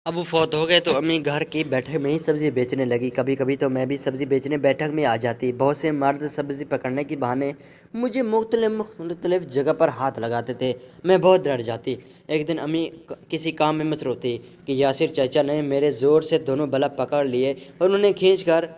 ابو فوت हो गए तो अम्मी घर की बैठक में ही सब्जी बेचने लगी। कभी कभी तो मैं भी सब्जी बेचने बैठक में आ जाती। बहुत से मर्द सब्जी पकड़ने के बहाने मुझे मुख्तलिफ जगह पर हाथ लगाते थे। मैं बहुत डर जाती। एक दिन अम्मी किसी काम में मसरूफ़ थी कि यासिर चाचा ने मेरे ज़ोर से दोनों बल्ब पकड़ लिए और उन्हें खींच कर।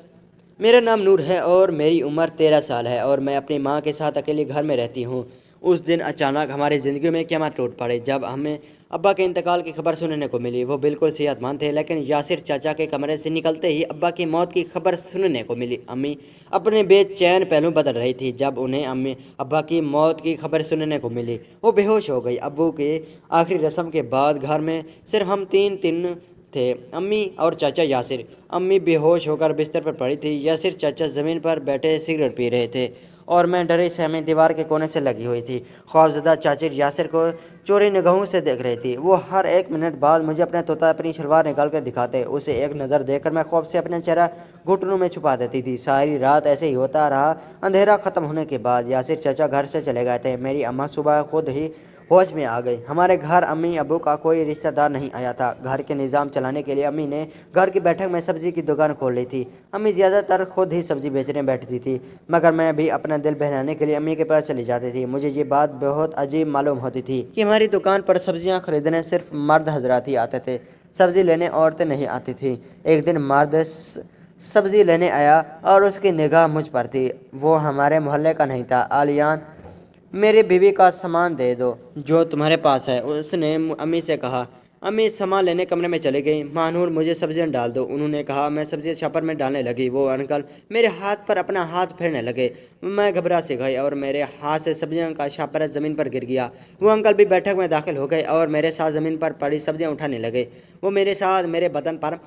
मेरा नाम नूर है और मेरी उम्र 13 साल है और मैं अपनी माँ के साथ अकेले घर में रहती हूँ। उस दिन अचानक हमारी ज़िंदगी में क़यामत टूट पड़ी जब हमें अब्बा के इंतकाल की खबर सुनने को मिली। वो बिल्कुल सेहतमंद थे, लेकिन यासिर चाचा के कमरे से निकलते ही अब्बा की मौत की खबर सुनने को मिली। अम्मी अपने बेचैन पहलू बदल रही थी। जब उन्हें अम्मी अब्बा की मौत की खबर सुनने को मिली, वो बेहोश हो गई। अब्बू के आखिरी रस्म के बाद घर में सिर्फ हम तीन तीन थे, अम्मी और चाचा यासिर। अम्मी बेहोश होकर बिस्तर पर पड़ी थी। यासिर चाचा ज़मीन पर बैठे सिगरेट पी रहे थे और मैं डरी सहमी दीवार के कोने से लगी हुई थी। खौफजदा चाची यासिर को चोरी निगाहों से देख रही थी। वो हर एक मिनट बाद मुझे अपना तोता अपनी शलवार निकाल कर दिखाते। उसे एक नज़र देखकर मैं खौफ से अपना चेहरा घुटनों में छुपा देती थी। सारी रात ऐसे ही होता रहा। अंधेरा ख़त्म होने के बाद यासिर चाचा घर से चले गए थे। मेरी अम्मा सुबह खुद ही होश में आ गई। हमारे घर अम्मी अबू का कोई रिश्तेदार नहीं आया था। घर के निज़ाम चलाने के लिए अम्मी ने घर की बैठक में सब्ज़ी की दुकान खोल ली थी। अम्मी ज़्यादातर खुद ही सब्ज़ी बेचने बैठती थी, मगर मैं भी अपना दिल बहलाने के लिए अम्मी के पास चली जाती थी। मुझे ये बात बहुत अजीब मालूम होती थी कि हमारी दुकान पर सब्ज़ियाँ खरीदने सिर्फ मर्द हजरात ही आते थे, सब्ज़ी लेने औरतें नहीं आती थी। एक दिन मर्द सब्ज़ी लेने आया और उसकी निगाह मुझ पर थी। वो हमारे मोहल्ले का नहीं था। आलियान, मेरी बीवी का सामान दे दो जो तुम्हारे पास है, उसने अम्मी से कहा। अम्मी सामान लेने कमरे में चली गई। महानूर, मुझे सब्जियां डाल दो, उन्होंने कहा। मैं सब्जियां छापर में डालने लगी। वो अंकल मेरे हाथ पर अपना हाथ फेरने लगे। मैं घबरा से गई और मेरे हाथ से सब्जियों का छापर ज़मीन पर गिर गया। वो अंकल भी बैठक में दाखिल हो गए और मेरे साथ ज़मीन पर पड़ी सब्जियां उठाने लगे। वो मेरे साथ मेरे बदन पर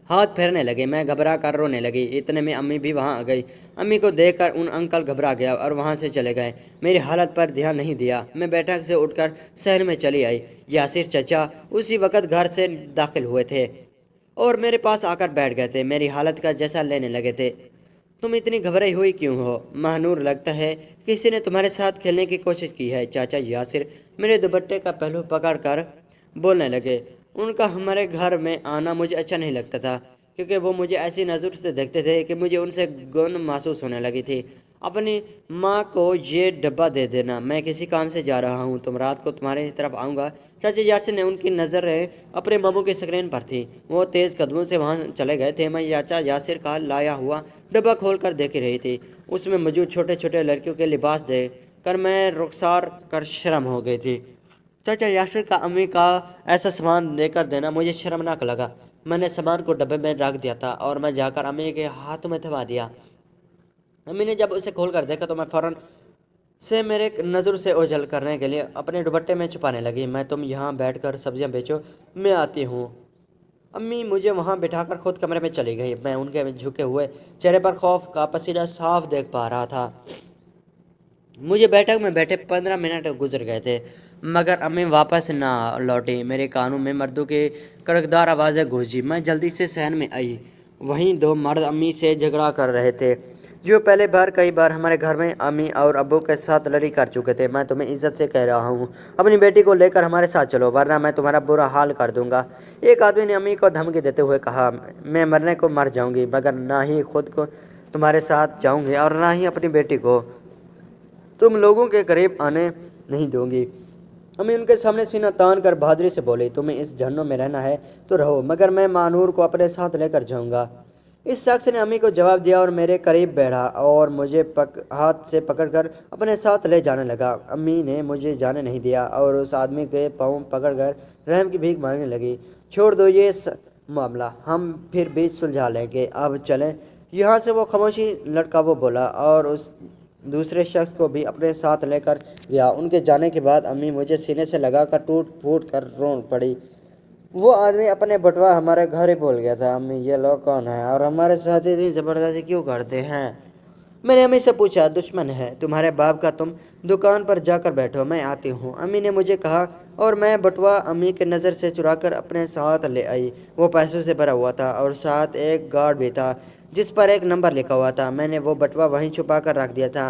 हाथ फेरने लगे। मैं घबरा कर रोने लगी। इतने में अम्मी भी वहाँ आ गई। अम्मी को देखकर उन अंकल घबरा गया और वहाँ से चले गए। मेरी हालत पर ध्यान नहीं दिया। मैं बैठक से उठकर शहर में चली आई। यासिर चचा उसी वक़्त घर से दाखिल हुए थे और मेरे पास आकर बैठ गए थे। मेरी हालत का जैसा लेने लगे थे। तुम इतनी घबराई हुई क्यों हो महानूर? लगता है किसी ने तुम्हारे साथ खेलने की कोशिश की है। चाचा यासिर मेरे दुपट्टे का पहलू पकड़ कर बोलने लगे। उनका हमारे घर में आना मुझे अच्छा नहीं लगता था, क्योंकि वो मुझे ऐसी नज़र से देखते थे कि मुझे उनसे गौन महसूस होने लगी थी। अपनी माँ को ये डब्बा दे देना, मैं किसी काम से जा रहा हूँ, तुम रात को तुम्हारी तरफ आऊँगा। चाचा यासिर ने उनकी नज़रें अपने बाबू की स्क्रीन पर थी। वो तेज़ कदमों से वहाँ चले गए थे। मैं चाचा यासिर का लाया हुआ डब्बा खोल कर देख रही थी। उसमें मौजूद छोटे छोटे लड़कियों के लिबास देख कर मैं रुखसार कर शर्म हो गई थी। चाचा यासिर का अम्मी का ऐसा सामान लेकर देना मुझे शर्मनाक लगा। मैंने सामान को डब्बे में रख दिया था और मैं जाकर अम्मी के हाथों में थमा दिया। अम्मी ने जब उसे खोल कर देखा तो मैं फ़ौरन से मेरे नज़र से ओझल करने के लिए अपने दुपट्टे में छुपाने लगी। मैं, तुम यहाँ बैठकर सब्जियाँ बेचो, मैं आती हूँ। अम्मी मुझे वहाँ बिठाकर खुद कमरे में चली गई। मैं उनके झुके हुए चेहरे पर खौफ का पसीना साफ देख पा रहा था। मुझे बैठक में बैठे 15 मिनट गुजर गए थे, मगर अम्मी वापस ना लौटी। मेरे कानों में मर्दों की कड़कदार आवाज़ें गूंजी। मैं जल्दी से सहन में आई। वहीं दो मर्द अम्मी से झगड़ा कर रहे थे, जो पहले बार कई बार हमारे घर में अम्मी और अब्बू के साथ लड़ी कर चुके थे। मैं तुम्हें इज्जत से कह रहा हूँ, अपनी बेटी को लेकर हमारे साथ चलो, वरना मैं तुम्हारा बुरा हाल कर दूंगा। एक आदमी ने अम्मी को धमकी देते हुए कहा। मैं मरने को मर जाऊंगी, मगर ना ही खुद को तुम्हारे साथ जाऊंगी और ना ही अपनी बेटी को तुम लोगों के करीब आने नहीं दूंगी। अम्मी उनके सामने सीना तान कर बहादुरी से बोली, तुम्हें इस जहन्नुम में रहना है तो रहो, मगर मैं मानूर को अपने साथ लेकर जाऊंगा। इस शख्स ने अम्मी को जवाब दिया और मेरे करीब बैठा और मुझे हाथ से पकड़कर अपने साथ ले जाने लगा। अम्मी ने मुझे जाने नहीं दिया और उस आदमी के पाँव पकड़कर रहम की भीख मांगने लगी। छोड़ दो ये मामला, हम फिर बीच सुलझा लेंगे, अब चलें यहाँ से। वो खामोशी लड़का वो बोला और उस दूसरे शख्स को भी अपने साथ लेकर गया। उनके जाने के बाद अम्मी मुझे सीने से लगाकर टूट फूट कर रो पड़ी। वो आदमी अपने बटवा हमारे घर ही बोल गया था। अम्मी, ये लोग कौन है और हमारे साथ इतनी ज़बरदस्ती क्यों करते हैं? मैंने अम्मी से पूछा। दुश्मन है तुम्हारे बाप का, तुम दुकान पर जाकर बैठो, मैं आती हूँ, अम्मी ने मुझे कहा और मैं बटवा अम्मी के नज़र से चुराकर अपने साथ ले आई। वो पैसों से भरा हुआ था और साथ एक गार्ड भी था जिस पर एक नंबर लिखा हुआ था। मैंने वो बटवा वहीं छुपा कर रख दिया था।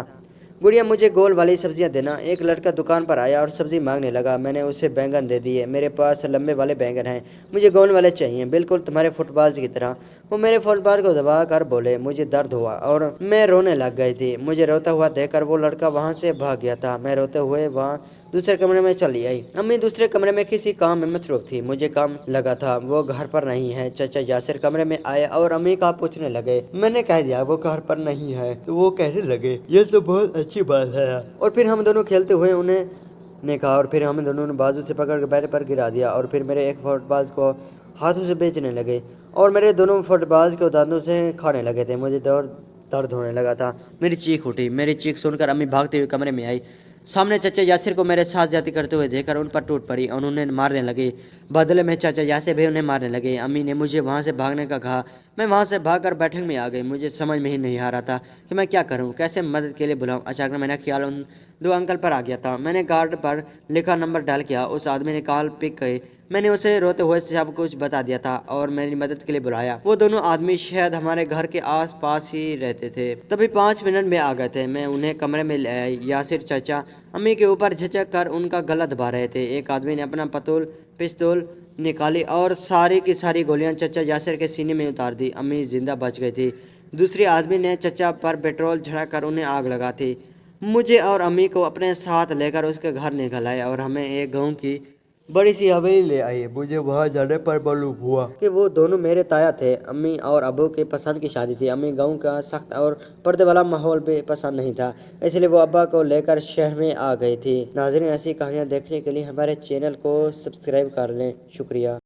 गुड़िया मुझे गोल वाली सब्जियां देना। एक लड़का दुकान पर आया और सब्जी मांगने लगा। मैंने उसे बैंगन दे दिए। मेरे पास लंबे वाले बैंगन हैं, मुझे गोल वाले चाहिए, बिल्कुल तुम्हारे फुटबॉल की तरह। वो मेरे फुटबॉल को दबा कर बोले। मुझे दर्द हुआ और मैं रोने लग गई थी। मुझे रोता हुआ देखकर वो लड़का वहाँ से भाग गया था। मैं रोते हुए वहाँ दूसरे कमरे में चली आई। अम्मी दूसरे कमरे में किसी काम में मसरूफ थी। मुझे काम लगा था वो घर पर नहीं है। चाचा यासिर कमरे में आए और अम्मी का पूछने लगे। मैंने कह दिया वो घर पर नहीं है, तो वो कहने लगे ये तो बहुत अच्छी बात है। और फिर हम दोनों खेलते हुए उन्हें ने कहा और फिर हम दोनों ने बाजू से पकड़ कर बैट पर गिरा दिया और फिर मेरे एक फुटबॉल को हाथों से बेचने लगे और मेरे दोनों फुटबॉल को दांतों से खाने लगे थे। मुझे दर्द होने लगा था। मेरी चीख उठी। मेरी चीख सुनकर अम्मी भागते हुए कमरे में आई। सामने चाचा यासिर को मेरे साथ जाती करते हुए देखकर उन पर टूट पड़ी और उन्हें मारने लगे। बदले में चाचा यासिर भी उन्हें मारने लगे। अम्मी ने मुझे वहाँ से भागने का कहा। मैं वहाँ से भागकर बैठक में आ गई। मुझे समझ में ही नहीं आ रहा था कि मैं क्या करूँ, कैसे मदद के लिए बुलाऊँ। अचानक मेरा ख्याल उन दो अंकल पर आ गया था। मैंने कार्ड पर लिखा नंबर डायल किया। उस आदमी ने कॉल पिक की। मैंने उसे रोते हुए सब कुछ बता दिया था और मेरी मदद के लिए बुलाया। वो दोनों आदमी शायद हमारे घर के आस पास ही रहते थे। तभी 5 मिनट में आ गए थे। मैं उन्हें कमरे में ले आई। यासिर चाचा अम्मी के ऊपर झिझक कर उनका गला दबा रहे थे। एक आदमी ने अपना पिस्तौल निकाली और सारी की सारी गोलियां चचा यासिर के सीने में उतार दी। अम्मी जिंदा बच गई थी। दूसरे आदमी ने चचा पर पेट्रोल छिड़क उन्हें आग लगा थी। मुझे और अम्मी को अपने साथ लेकर उसके घर निकल आए और हमें एक गांव की बड़ी सी हवेली ले आई। मुझे वहां जाने पर मालूम हुआ कि वो दोनों मेरे ताया थे। अम्मी और अबू के पसंद की शादी थी। अम्मी गांव का सख्त और पर्दे वाला माहौल भी पसंद नहीं था, इसलिए वो अब्बा को लेकर शहर में आ गई थी। नाज़रीन, ऐसी कहानियाँ देखने के लिए हमारे चैनल को सब्सक्राइब कर लें। शुक्रिया।